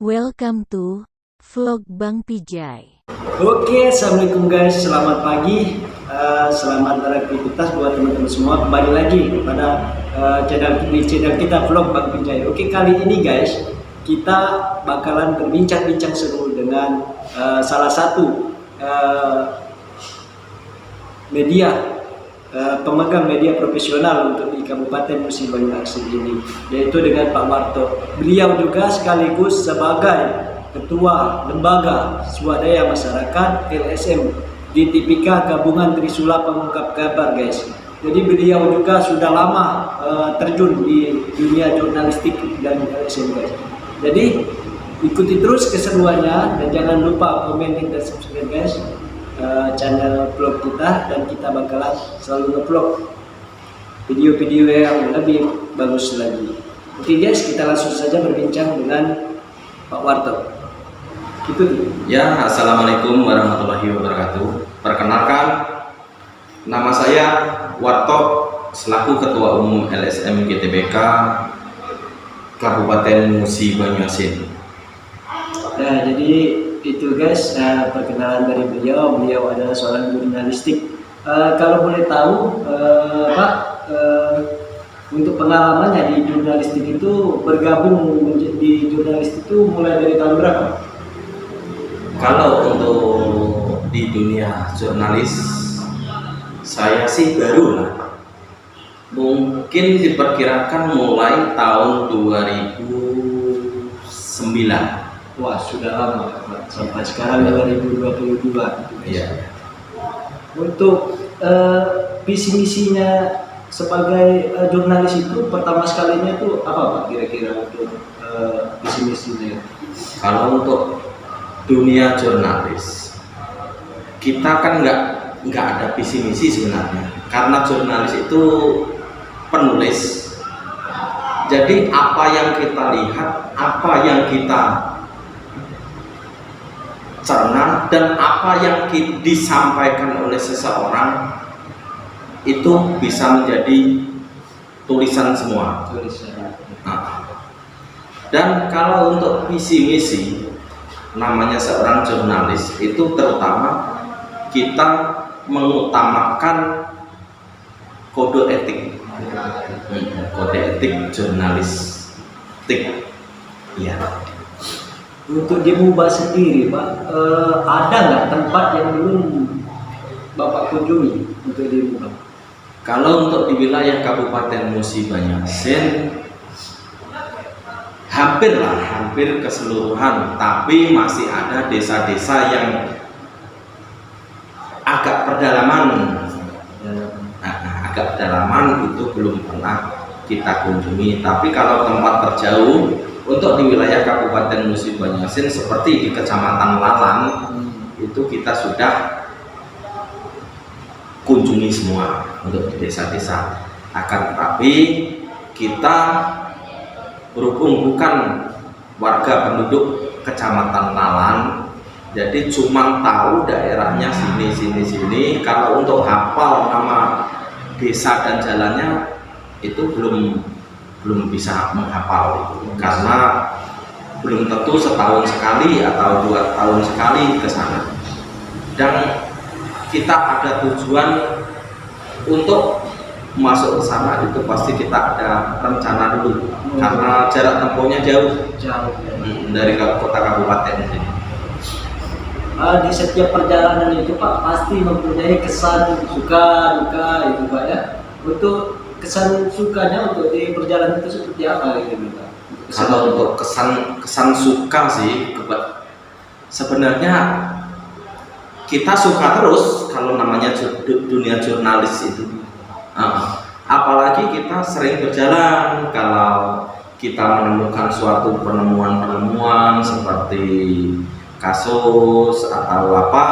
Welcome to Vlog Bang Pijay. Oke, assalamualaikum guys, selamat pagi, selamat beraktivitas buat teman-teman semua. Kembali lagi kepada channel kita Vlog Bang Pijay. Oke, kali ini guys, kita bakalan berbincang-bincang seru dengan salah satu media pemegang media profesional untuk di Kabupaten Musi Banyu Asin ini, yaitu dengan Pak Warto. Beliau juga sekaligus sebagai Ketua Lembaga Swadaya Masyarakat LSM di Tipika Gabungan Trisula Pengungkap Kabar, guys. Jadi beliau juga sudah lama terjun di dunia jurnalistik dan LSM, guys. Jadi ikuti terus keseruannya dan jangan lupa komen dan subscribe, guys, channel vlog kita, dan kita bakalan selalu nge-vlog video-video yang lebih bagus lagi. Oke guys, kita langsung saja berbincang dengan Pak Warto. Gitu tuh. Ya, assalamualaikum warahmatullahi wabarakatuh. Perkenalkan, nama saya Warto selaku Ketua Umum LSM GTBK Kabupaten Musi Banyu Asin. Nah, jadi itu guys, perkenalan dari beliau. Beliau adalah seorang jurnalistik. Kalau boleh tahu, Pak, untuk pengalamannya di jurnalistik itu, bergabung di jurnalistik itu mulai dari tahun berapa? Kalau untuk di dunia jurnalis, saya sih baru lah. Mungkin diperkirakan mulai tahun 2009. Wah, sudah lama, Pak. Sampai sekarang 2022. Iya. Untuk visi misinya sebagai jurnalis itu pertama sekalinya itu apa, Pak? Kira-kira untuk visi misinya? Kalau untuk dunia jurnalis, kita kan nggak ada visi misi sebenarnya, karena jurnalis itu penulis. Jadi apa yang kita lihat, apa yang kita cerna, dan apa yang disampaikan oleh seseorang itu bisa menjadi tulisan semua. Nah, dan kalau untuk visi misi, namanya seorang jurnalis itu terutama kita mengutamakan kode etik, kode etik jurnalistik. Ya. Untuk di Muba sendiri, Pak, ada nggak tempat yang belum Bapak kunjungi untuk di Muba? Kalau untuk di wilayah Kabupaten Musi Banyu Asin, hampir keseluruhan, tapi masih ada desa-desa yang agak pedalaman. Agak pedalaman itu belum pernah kita kunjungi. Tapi kalau tempat terjauh untuk di wilayah Kabupaten Musi Banyu Asin seperti di Kecamatan Lalang, itu kita sudah kunjungi semua untuk di desa-desa. Akan tetapi kita berhubung bukan warga penduduk Kecamatan Lalang, jadi cuma tahu daerahnya sini. Kalau untuk hafal nama desa dan jalannya itu belum bisa menghafal itu, karena belum tentu setahun sekali atau 2 tahun sekali ke sana. Dan kita ada tujuan untuk masuk ke sana, itu pasti kita ada rencana dulu, karena jarak tempuhnya jauh dari kota kabupaten ini. Di setiap perjalanan itu, Pak, pasti mempunyai kesan suka duka itu, Pak, ya. Untuk kesan sukanya untuk di perjalanan itu seperti apa gitu, Pak? Kalau untuk kesan suka sih, sebenarnya kita suka terus kalau namanya dunia jurnalis itu. Apalagi kita sering berjalan, kalau kita menemukan suatu penemuan seperti kasus atau apa,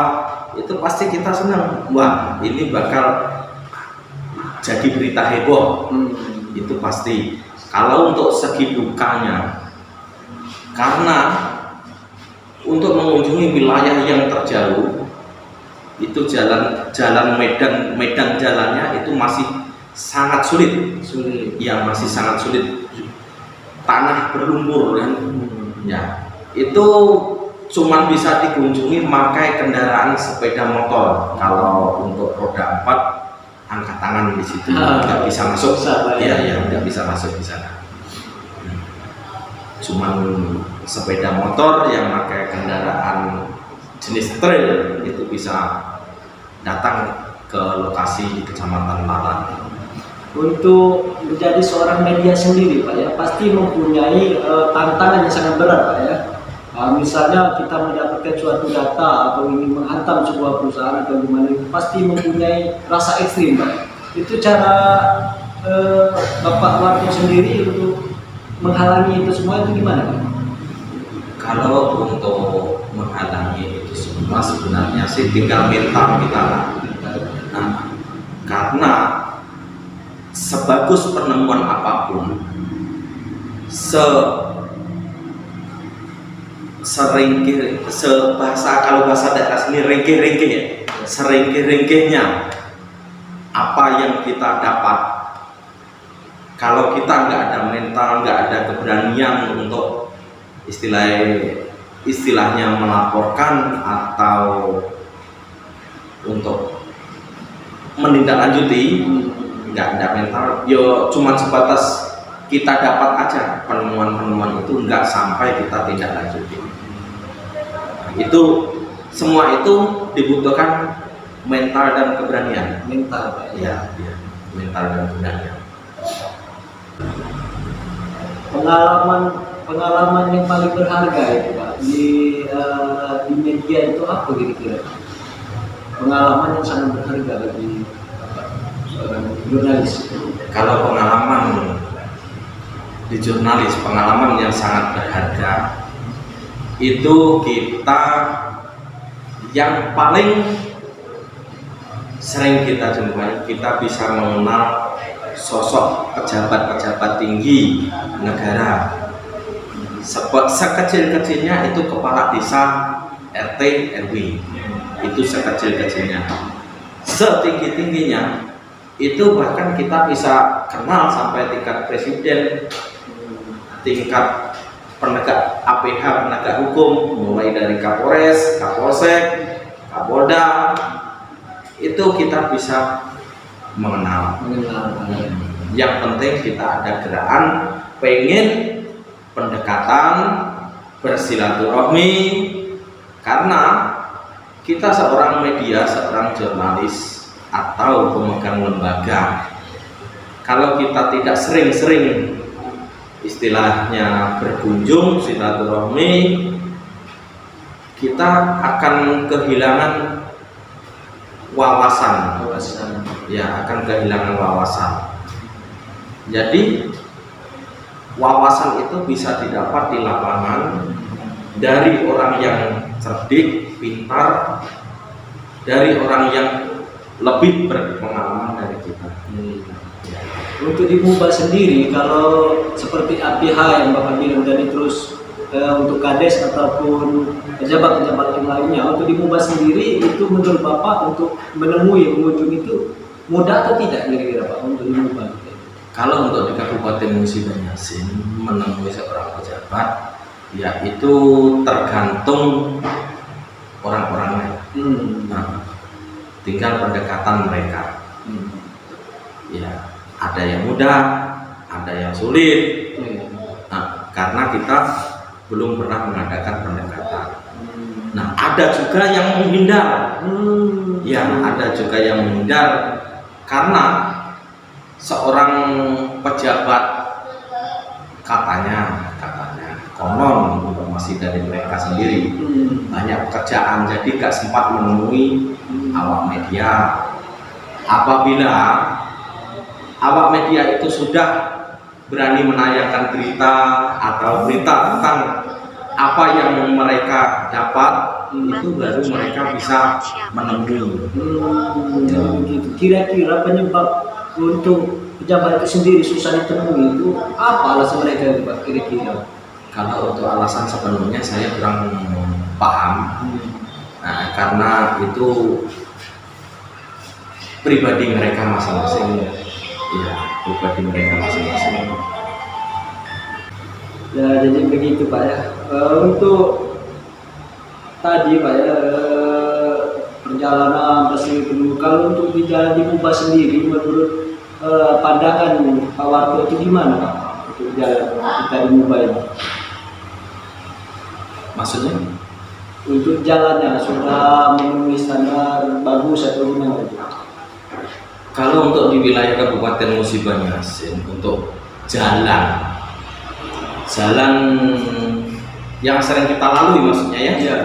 itu pasti kita senang. Wah, ini bakal jadi berita heboh. Itu pasti. Kalau untuk segi dukanya, karena untuk mengunjungi wilayah yang terjauh itu jalan medan jalannya itu masih sangat sulit. Sulit. Ya, masih sangat sulit. Tanah berlumpur kan. Ya. itu cuman bisa dikunjungi pakai kendaraan sepeda motor. Kalau untuk roda 4 angkat tangan di situ nggak bisa masuk. Iya, nggak bisa masuk di sana. Cuman sepeda motor yang pakai kendaraan jenis trail itu bisa datang ke lokasi di Kecamatan Lalan. Untuk menjadi seorang media sendiri Pak ya, pasti mempunyai tantangan yang sangat berat Pak ya. Misalnya kita mendapatkan suatu data atau ingin menghantam sebuah perusahaan atau gimana, pasti mempunyai rasa ekstrim Pak. Itu cara Bapak Warto sendiri untuk menghalangi itu semua itu gimana Pak? Kalau untuk menghalangi itu semua sebenarnya sih tinggal mental kita lah. Nah, karena sebagus penemuan apapun, kalau bahasa daerah sini ringkih-ringkih ya, seringkih-ringkihnya apa yang kita dapat, kalau kita nggak ada mental, nggak ada keberanian untuk istilahnya melaporkan atau untuk menindaklanjuti, nggak ada mental, yo cuma sebatas kita dapat aja penemuan-penemuan itu, nggak sampai kita tindak lanjuti. Itu semua itu dibutuhkan mental dan keberanian. Mental Pak Ya, mental dan keberanian. Pengalaman yang paling berharga itu Pak di media itu apa kira-kira? Pengalaman yang sangat berharga bagi seorang jurnalis. Kalau pengalaman di jurnalis, pengalaman yang sangat berharga itu kita yang paling sering kita jumpai, kita bisa mengenal sosok pejabat-pejabat tinggi negara. Sekecil-kecilnya itu kepala desa, RT, RW, itu sekecil-kecilnya. Setinggi-tingginya itu bahkan kita bisa kenal sampai tingkat presiden, tingkat penegak APH, penegak hukum, mulai dari Kapolres, Kapolsek, Kapolda, itu kita bisa mengenal. Yang penting kita ada gerakan pengen pendekatan, bersilaturahmi, karena kita seorang media, seorang jurnalis atau pemegang lembaga, kalau kita tidak sering-sering istilahnya berkunjung, silaturahmi, kita akan kehilangan wawasan. Ya, akan kehilangan wawasan. Jadi wawasan itu bisa didapat di lapangan dari orang yang cerdik, pintar, dari orang yang lebih berpengalaman dari kita. Untuk di MUBA sendiri, kalau seperti APH yang Bapak bilang tadi, terus untuk Kades ataupun pejabat-pejabat yang lainnya, untuk di MUBA sendiri itu menurut Bapak untuk menemui pengunjung itu mudah atau tidak kira-kira Pak untuk di MUBA? Kalau untuk di Kabupaten Musi Banyasin menemui seorang pejabat, ya itu tergantung orang-orangnya. Nah, tinggal pendekatan mereka. Ya, ada yang mudah, ada yang sulit. Nah, karena kita belum pernah mengadakan pendekatan. Nah, ada juga yang menghindar. Ya, ada juga yang menghindar karena seorang pejabat katanya konon informasi dari mereka sendiri banyak pekerjaan, jadi gak sempat menemui awak media. Apabila awak media itu sudah berani menayangkan berita atau berita tentang apa yang mereka dapat, itu baru mereka bisa menemui. Kira-kira penyebab untuk pejabat itu sendiri susah ditemui itu apa alasan mereka itu Pak kira-kira? Kalau untuk alasan sepenuhnya saya kurang paham. Nah, karena itu pribadi mereka masing-masing. Ya, pribadi mereka masing-masing. Ya, jadi begitu Pak ya. Untuk tadi Pak ya, perjalanan pasti penuh. Kalau untuk di jalan di Mubah sendiri, menurut pandangan Pak Warto itu gimana Pak? Untuk jalan kita di Mubah ini? Maksudnya? Untuk jalannya sudah memenuhi standar bagus atau gimana? Kalau untuk di wilayah Kabupaten Musi Banyuasin, untuk jalan yang sering kita lalui maksudnya ya. Iya.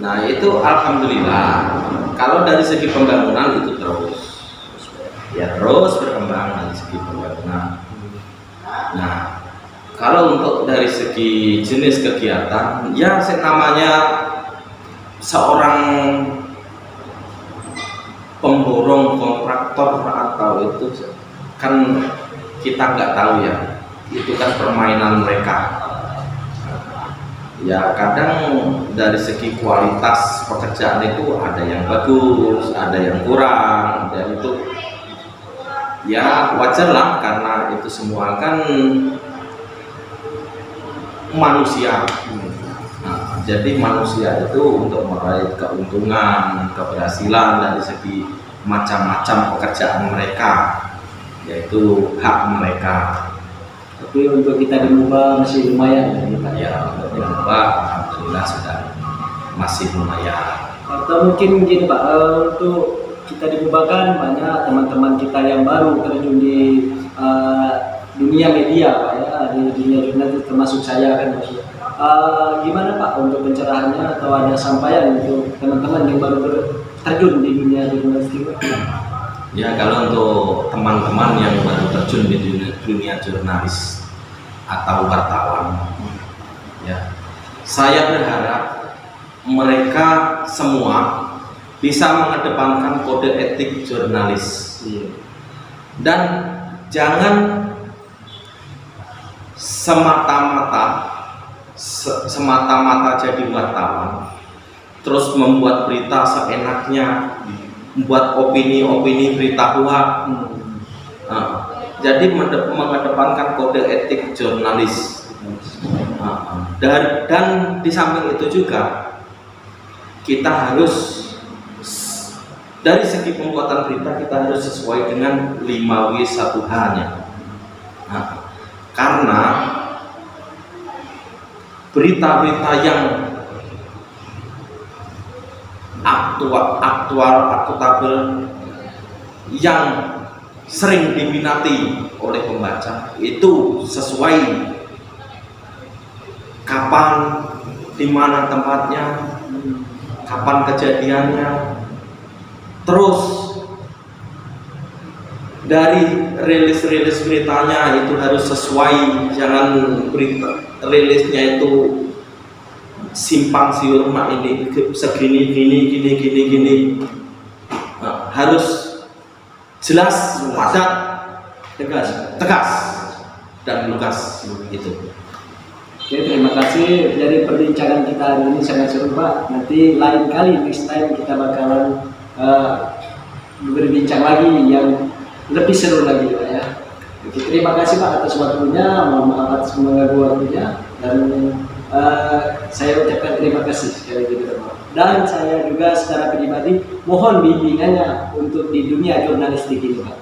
Nah itu alhamdulillah. Kalau dari segi pembangunan itu terus berkembang dari segi pembangunan. Nah kalau untuk dari segi jenis kegiatan, ya namanya seorang pemborong kontraktor atau itu kan kita nggak tahu ya, itu kan permainan mereka. Ya kadang dari segi kualitas pekerjaan itu ada yang bagus, ada yang kurang, dan itu ya wajar lah karena itu semua kan manusia. Nah, jadi manusia itu untuk meraih keuntungan, keberhasilan dari segi macam-macam pekerjaan mereka, yaitu hak mereka. Tapi untuk kita di Mubah masih lumayan Ya, untuk di Mubah alhamdulillah sudah masih lumayan. Atau mungkin gini Pak, untuk kita di Mubah kan banyak teman-teman kita yang baru terjun di dunia media Pak ya, di dunia jurnalistik termasuk saya kan maksudnya. Gimana Pak untuk pencerahannya atau ada sampaian untuk teman-teman yang baru terjun di dunia jurnalistik? Ya kalau untuk teman-teman yang baru terjun di dunia jurnalis atau wartawan, ya saya berharap mereka semua bisa mengedepankan kode etik jurnalis. Dan jangan semata-mata jadi wartawan terus membuat berita seenaknya, membuat opini-opini berita hoax. Jadi mengedepankan kode etik jurnalis. Dan di samping itu juga kita harus dari segi pembuatan berita kita harus sesuai dengan 5W1H-nya. Karena berita-berita yang akuntabel yang sering diminati oleh pembaca itu sesuai kapan, di mana tempatnya, kapan kejadiannya, terus dari rilis beritanya itu harus sesuai, jangan berita rilisnya itu simpang siur, ini segini gini. Harus jelas, padat, tegas dan lugas itu. Oke, terima kasih dari perbincangan kita hari ini sangat seru Pak. Nanti lain kali next time kita bakalan berbincang lagi yang lebih seru lagi Pak ya. Oke, terima kasih Pak atas waktunya, mohon maaf atas mengganggu waktunya, dan saya ucapkan terima kasih sekali lagi Pak. Dan saya juga secara pribadi mohon bimbingannya untuk di dunia jurnalistik ini Pak.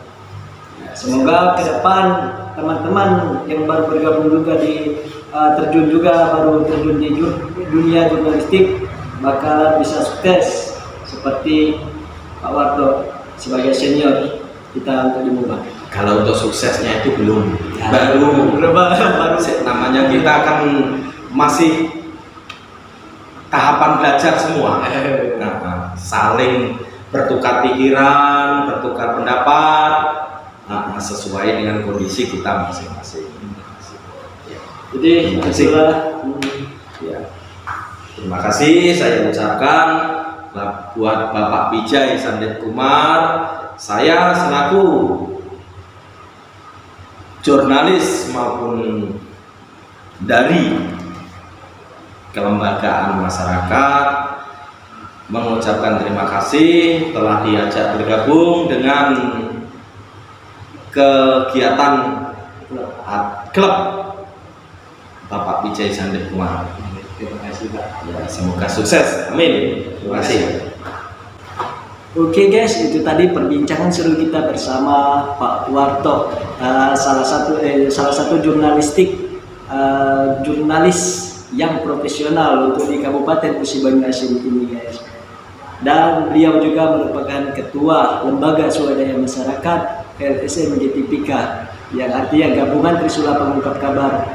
Ya, semoga ke depan teman-teman yang baru bergabung juga baru terjun di dunia jurnalistik bakal bisa sukses seperti Pak Warto sebagai senior kita untuk di Mubah. Kalau untuk suksesnya itu belum, Ya, baru baru namanya kita akan masih tahapan belajar semua. Saling bertukar pikiran, bertukar pendapat, sesuai dengan kondisi kita masing-masing. Jadi itulah. Ya. Terima kasih saya ucapkan buat Bapak Pijay Sandet Kumar. Saya selaku jurnalis maupun dari kelembagaan masyarakat mengucapkan terima kasih telah diajak bergabung dengan kegiatan klub Bapak Wijay Sandep Kumar. Terima kasih Pak. Ya, semoga sukses. Amin. Terima kasih. Oke guys, itu tadi perbincangan seru kita bersama Pak Warto, salah satu jurnalis yang profesional untuk di Kabupaten Musi Banyu-Asin ini guys. Dan beliau juga merupakan ketua Lembaga Swadaya Masyarakat LSM JTPK, yang artinya Gabungan Trisula Pengungkap Kabar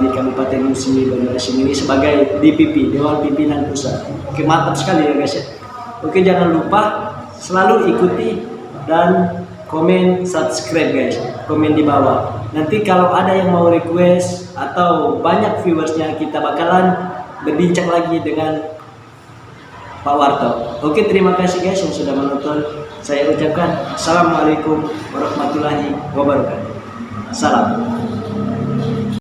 di Kabupaten Musi Banyu-Asin ini sebagai DPP, Dewan Pimpinan Pusat. Oke, mantap sekali ya guys ya. Oke, jangan lupa selalu ikuti dan komen, subscribe guys, komen di bawah. Nanti kalau ada yang mau request atau banyak viewersnya, kita bakalan berbincang lagi dengan Pak Warto. Oke, terima kasih guys yang sudah menonton. Saya ucapkan Assalamualaikum warahmatullahi wabarakatuh. Salam.